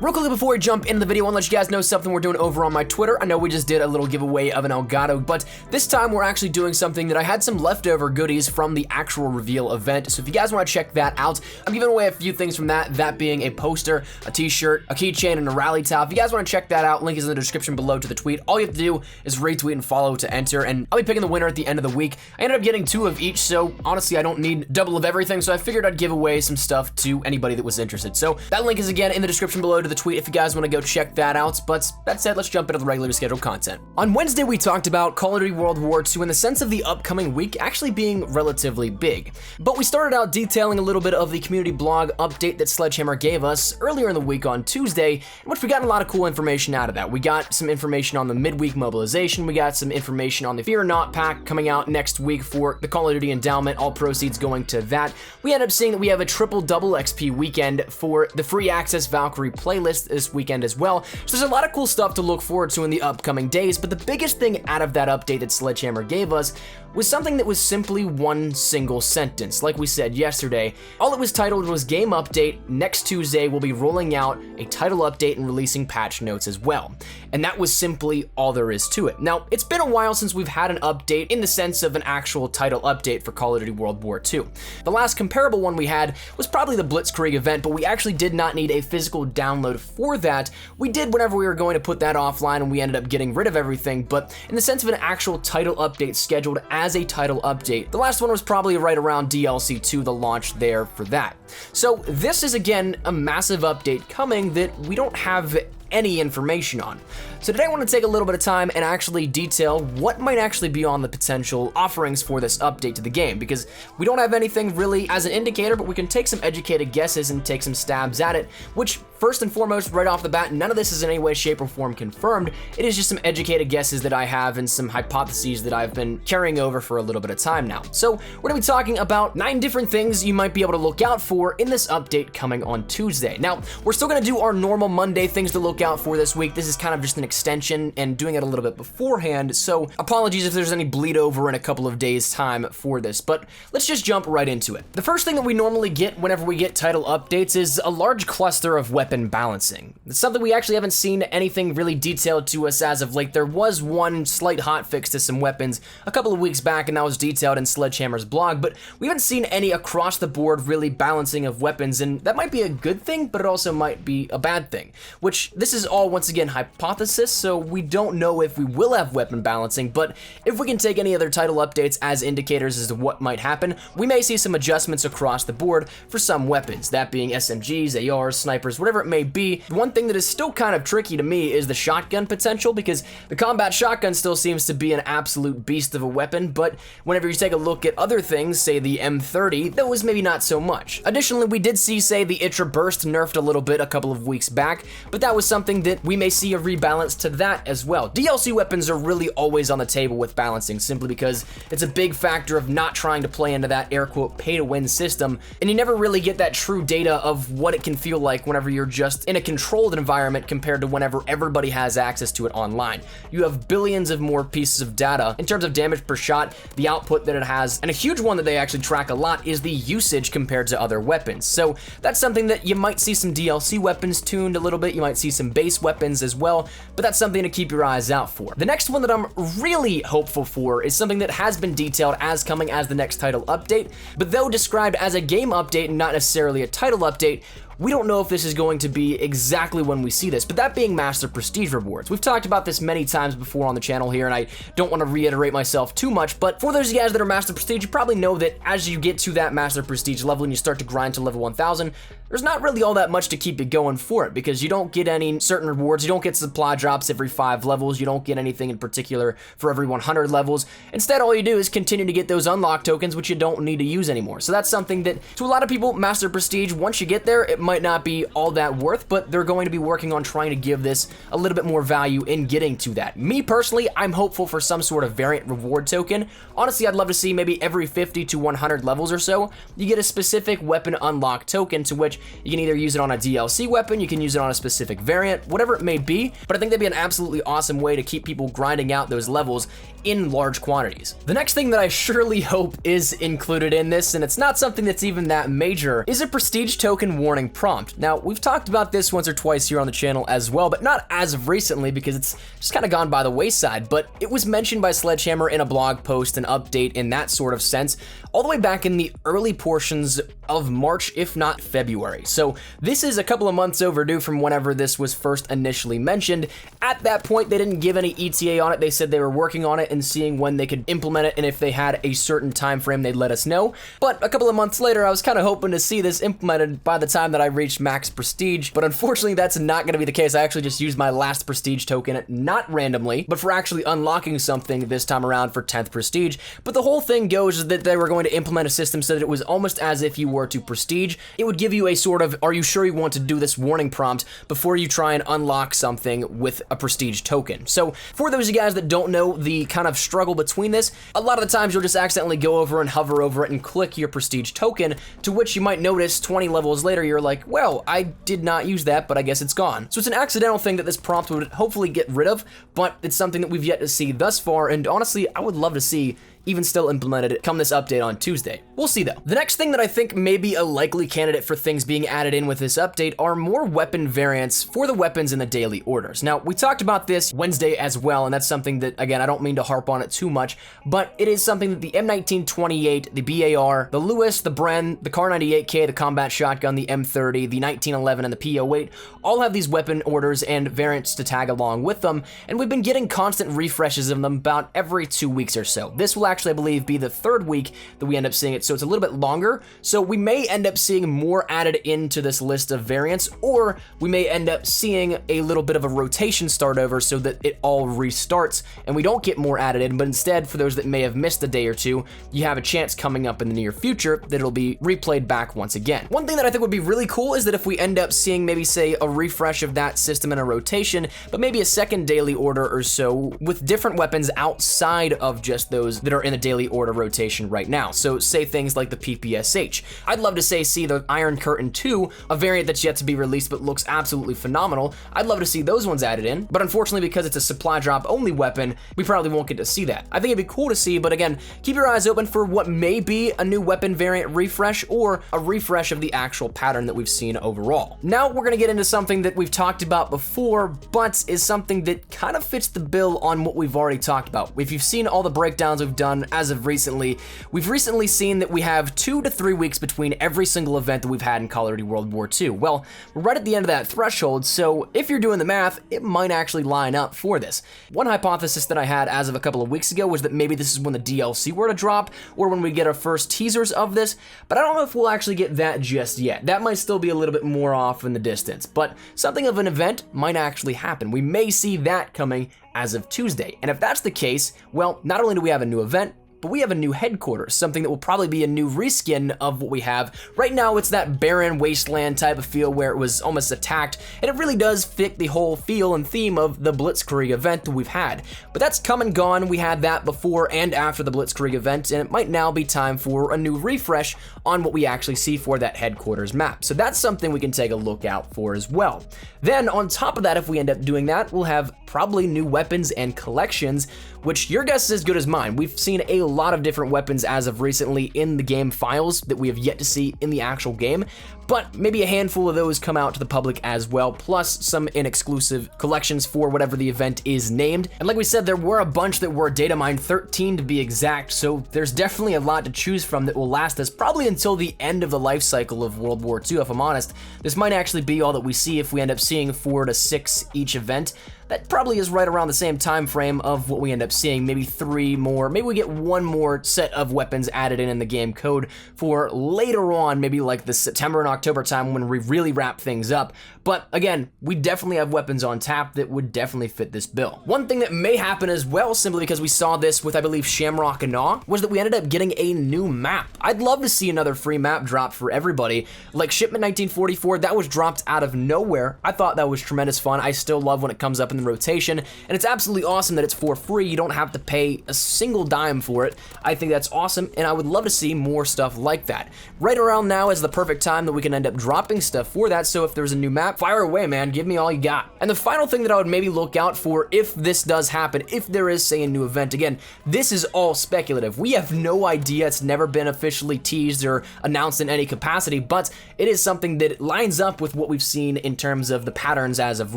Real quickly before we jump into the video, I want to let you guys know something we're doing over on my Twitter. I know we just did a little giveaway of an Elgato, but this time we're actually doing something that I had some leftover goodies from the actual reveal event. So if you guys want to check that out, I'm giving away a few things from that being a poster, a t-shirt, a keychain, and a rally towel. If you guys want to check that out, link is in the description below to the tweet. All you have to do is retweet and follow to enter, and I'll be picking the winner at the end of the week. I ended up getting 2 of each, so honestly, I don't need double of everything, so I figured I'd give away some stuff to anybody that was interested. So that link is again in the description below to the tweet if you guys want to go check that out. But that said, let's jump into the regularly scheduled content. On Wednesday, we talked about Call of Duty World War II in the sense of the upcoming week actually being relatively big. But we started out detailing a little bit of the community blog update that Sledgehammer gave us earlier in the week on Tuesday, in which we got a lot of cool information out of that. We got some information on the midweek mobilization, we got some information on the Fear Not pack coming out next week for the Call of Duty endowment, all proceeds going to that. We ended up seeing that we have a triple double XP weekend for the free access Valkyrie playlist this weekend as well. So there's a lot of cool stuff to look forward to in the upcoming days, but the biggest thing out of that update that Sledgehammer gave us was something that was simply one single sentence. Like we said yesterday, all it was titled was Game Update. Next Tuesday, we'll be rolling out a title update and releasing patch notes as well. And that was simply all there is to it. Now, it's been a while since we've had an update in the sense of an actual title update for Call of Duty World War II. The last comparable one we had was probably the Blitzkrieg event, but we actually did not need a physical download for that. We did whenever we were going to put that offline, and we ended up getting rid of everything, but in the sense of an actual title update scheduled as a title update, the last one was probably right around DLC 2, the launch there for that. So this is again a massive update coming that we don't have any information on. So today I want to take a little bit of time and actually detail what might actually be on the potential offerings for this update to the game, because we don't have anything really as an indicator, but we can take some educated guesses and take some stabs at it, which first and foremost, right off the bat, none of this is in any way, shape, or form confirmed. It is just some educated guesses that I have and some hypotheses that I've been carrying over for a little bit of time now. So we're gonna be talking about 9 different things you might be able to look out for in this update coming on Tuesday. Now, we're still gonna do our normal Monday things to look out for this week. This is kind of just an extension and doing it a little bit beforehand, so apologies if there's any bleed over in a couple of days' time for this, but let's just jump right into it. The first thing that we normally get whenever we get title updates is a large cluster of weapon balancing. It's something we actually haven't seen anything really detailed to us as of late. There was one slight hotfix to some weapons a couple of weeks back, and that was detailed in Sledgehammer's blog, but we haven't seen any across the board really balancing of weapons, and that might be a good thing, but it also might be a bad thing, which this is all once again hypothesis, so we don't know if we will have weapon balancing, but if we can take any other title updates as indicators as to what might happen, we may see some adjustments across the board for some weapons, that being SMGs, ARs, snipers, whatever it may be. The one thing that is still kind of tricky to me is the shotgun potential, because the combat shotgun still seems to be an absolute beast of a weapon, but whenever you take a look at other things, say the M30, that was maybe not so much. Additionally, we did see, say, the Itra Burst nerfed a little bit a couple of weeks back, but that was something that we may see a rebalance to that as well. DLC weapons are really always on the table with balancing, simply because it's a big factor of not trying to play into that air quote pay-to-win system, and you never really get that true data of what it can feel like whenever you're just in a controlled environment compared to whenever everybody has access to it online. You have billions of more pieces of data in terms of damage per shot, the output that it has, and a huge one that they actually track a lot is the usage compared to other weapons. So that's something that you might see some DLC weapons tuned a little bit, you might see some base weapons as well, but that's something to keep your eyes out for. The next one that I'm really hopeful for is something that has been detailed as coming as the next title update, but though described as a game update and not necessarily a title update, we don't know if this is going to be exactly when we see this, but that being Master Prestige rewards. We've talked about this many times before on the channel here, and I don't want to reiterate myself too much, but for those of you guys that are Master Prestige, you probably know that as you get to that Master Prestige level and you start to grind to level 1000, there's not really all that much to keep you going for it, because you don't get any certain rewards, you don't get supply drops every 5 levels, you don't get anything in particular for every 100 levels. Instead, all you do is continue to get those unlock tokens, which you don't need to use anymore. So that's something that, to a lot of people, Master Prestige, once you get there, it might not be all that worth, but they're going to be working on trying to give this a little bit more value in getting to that. Me personally, I'm hopeful for some sort of variant reward token. Honestly, I'd love to see maybe every 50 to 100 levels or so, you get a specific weapon unlock token, to which you can either use it on a DLC weapon, you can use it on a specific variant, variant, whatever it may be, but I think that'd be an absolutely awesome way to keep people grinding out those levels in large quantities. The next thing that I surely hope is included in this, and it's not something that's even that major, is a prestige token warning prompt. Now, we've talked about this once or twice here on the channel as well, but not as of recently because it's just kind of gone by the wayside, but it was mentioned by Sledgehammer in a blog post, an update in that sort of sense, all the way back in the early portions of March, if not February. So this is a couple of months overdue from whenever this was first initially mentioned. At that point, they didn't give any ETA on it. They said they were working on it and seeing when they could implement it, and if they had a certain time frame, they'd let us know. But a couple of months later, I was kind of hoping to see this implemented by the time that I reached max prestige, but unfortunately, that's not going to be the case. I actually just used my last prestige token, not randomly, but for actually unlocking something this time around for 10th prestige. But the whole thing goes that they were going to implement a system so that it was almost as if you were to prestige. It would give you a sort of, are you sure you want to do this warning prompt before you try and unlock something with a prestige token. So for those of you guys that don't know the kind of struggle between this, a lot of the times you'll just accidentally go over and hover over it and click your prestige token, to which you might notice 20 levels later, you're like, well, I did not use that, but I guess it's gone. So it's an accidental thing that this prompt would hopefully get rid of, but it's something that we've yet to see thus far, and honestly, I would love to see even still implemented come this update on Tuesday. We'll see though. The next thing that I think may be a likely candidate for things being added in with this update are more weapon variants for the weapons in the daily orders. Now, we talked about this Wednesday as well, and that's something that, again, I don't mean to harp on it too much, but it is something that the M1928, the BAR, the Lewis, the Bren, the Kar98K, the combat shotgun, the M30, the 1911, and the P08 all have these weapon orders and variants to tag along with them, and we've been getting constant refreshes of them about every 2 weeks or so. This will actually, I believe, be the third week that we end up seeing it, so it's a little bit longer. So we may end up seeing more added into this list of variants, or we may end up seeing a little bit of a rotation start over so that it all restarts and we don't get more added in, but instead, for those that may have missed a day or two, you have a chance coming up in the near future that it'll be replayed back once again. One thing that I think would be really cool is that if we end up seeing maybe, say, a refresh of that system in a rotation, but maybe a second daily order or so with different weapons outside of just those that are in the daily order rotation right now. So say things like the PPSH. I'd love to see the Iron Curtain 2, a variant that's yet to be released but looks absolutely phenomenal. I'd love to see those ones added in, but unfortunately, because it's a supply drop only weapon, we probably won't get to see that. I think it'd be cool to see, but again, keep your eyes open for what may be a new weapon variant refresh or a refresh of the actual pattern that we've seen overall. Now we're gonna get into something that we've talked about before, but is something that kind of fits the bill on what we've already talked about. If you've seen all the breakdowns we've done as of recently, we've recently seen that we have 2 to 3 weeks between every single event that we've had in Call of Duty World War II. Well, we're right at the end of that threshold, so if you're doing the math, it might actually line up for this. One hypothesis that I had as of a couple of weeks ago was that maybe this is when the DLC were to drop, or when we get our first teasers of this, but I don't know if we'll actually get that just yet. That might still be a little bit more off in the distance, but something of an event might actually happen. We may see that coming as of Tuesday, and if that's the case, well, not only do we have a new event, but we have a new headquarters, something that will probably be a new reskin of what we have. Right now, it's that barren wasteland type of feel where it was almost attacked, and it really does fit the whole feel and theme of the Blitzkrieg event that we've had. But that's come and gone. We had that before and after the Blitzkrieg event, and it might now be time for a new refresh on what we actually see for that headquarters map. So that's something we can take a look out for as well. Then on top of that, if we end up doing that, we'll have probably new weapons and collections, which your guess is as good as mine. We've seen a lot of different weapons as of recently in the game files that we have yet to see in the actual game, but maybe a handful of those come out to the public as well, plus some in-exclusive collections for whatever the event is named. And like we said, there were a bunch that were data mined, 13 to be exact, so there's definitely a lot to choose from that will last us probably until the end of the life cycle of World War II, if I'm honest. This might actually be all that we see if we end up seeing 4 to 6 each event. That probably is right around the same time frame of what we end up seeing, maybe 3 more, maybe we get 1 more set of weapons added in the game code for later on, maybe like the September and October time when we really wrap things up. But again, we definitely have weapons on tap that would definitely fit this bill. One thing that may happen as well, simply because we saw this with, I believe, Shamrock and Awe, was that we ended up getting a new map. I'd love to see another free map drop for everybody. Like Shipment 1944, that was dropped out of nowhere. I thought that was tremendous fun. I still love when it comes up in the rotation, and it's absolutely awesome that it's for free. You don't have to pay a single dime for it. I think that's awesome, and I would love to see more stuff like that. Right around now is the perfect time that we can end up dropping stuff for that, so if there's a new map, fire away, man. Give me all you got. And the final thing that I would maybe look out for if this does happen, if there is, say, a new event, again, this is all speculative. We have no idea. It's never been officially teased or announced in any capacity, but it is something that lines up with what we've seen in terms of the patterns as of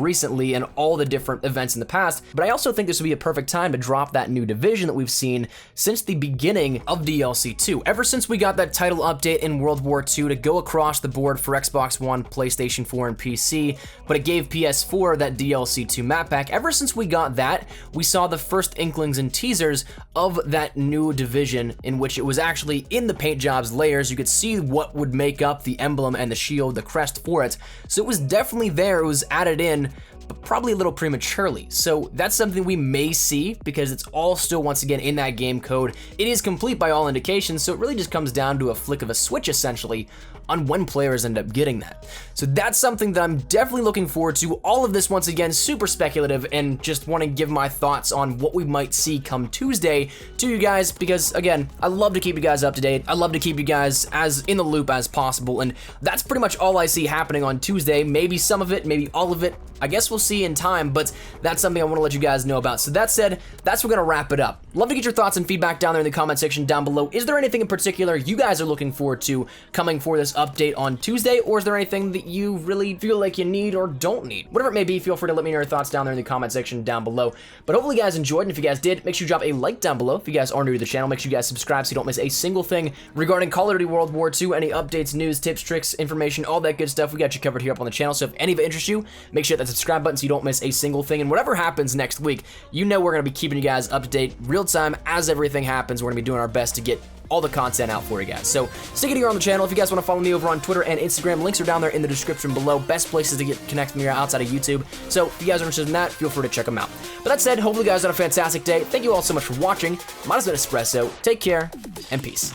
recently and all the different events in the past. But I also think this would be a perfect time to drop that new division that we've seen since the beginning of DLC 2. Ever since we got that title update in World War II to go across the board for Xbox One, PlayStation 4, and PC, but it gave PS4 that DLC 2 map pack. Ever since we got that, we saw the first inklings and teasers of that new division, in which it was actually in the paint jobs layers. You could see what would make up the emblem and the shield, the crest for it. So it was definitely there. It was added in, but probably a little prematurely. So that's something we may see because it's all still, once again, in that game code. It is complete by all indications, so it really just comes down to a flick of a switch, essentially, on when players end up getting that. So that's something that I'm definitely looking forward to. All of this, once again, super speculative, and just want to give my thoughts on what we might see come Tuesday to you guys, because again, I love to keep you guys up to date. I love to keep you guys as in the loop as possible, and that's pretty much all I see happening on Tuesday. Maybe some of it, maybe all of it. I guess we'll see in time, but that's something I want to let you guys know about. So that said, that's where we're going to wrap it up. Love to get your thoughts and feedback down there in the comment section down below. Is there anything in particular you guys are looking forward to coming for this update on Tuesday, or is there anything that you really feel like you need or don't need? Whatever it may be, feel free to let me know your thoughts down there in the comment section down below. But hopefully you guys enjoyed, and if you guys did, make sure you drop a like down below. If you guys are new to the channel, make sure you guys subscribe so you don't miss a single thing regarding Call of Duty World War II, any updates, news, tips, tricks, information, all that good stuff. We got you covered here up on the channel, so if any of it interests you, make sure that subscribe button so you don't miss a single thing. And whatever happens next week, you know we're going to be keeping you guys up to date real time as everything happens. We're going to be doing our best to get all the content out for you guys. So stick it here on the channel. If you guys want to follow me over on Twitter and Instagram, links are down there in the description below. Best places to get connected with me outside of YouTube. So if you guys are interested in that, feel free to check them out. But that said, hopefully you guys had a fantastic day. Thank you all so much for watching. Mine has been Espresso. Take care and peace.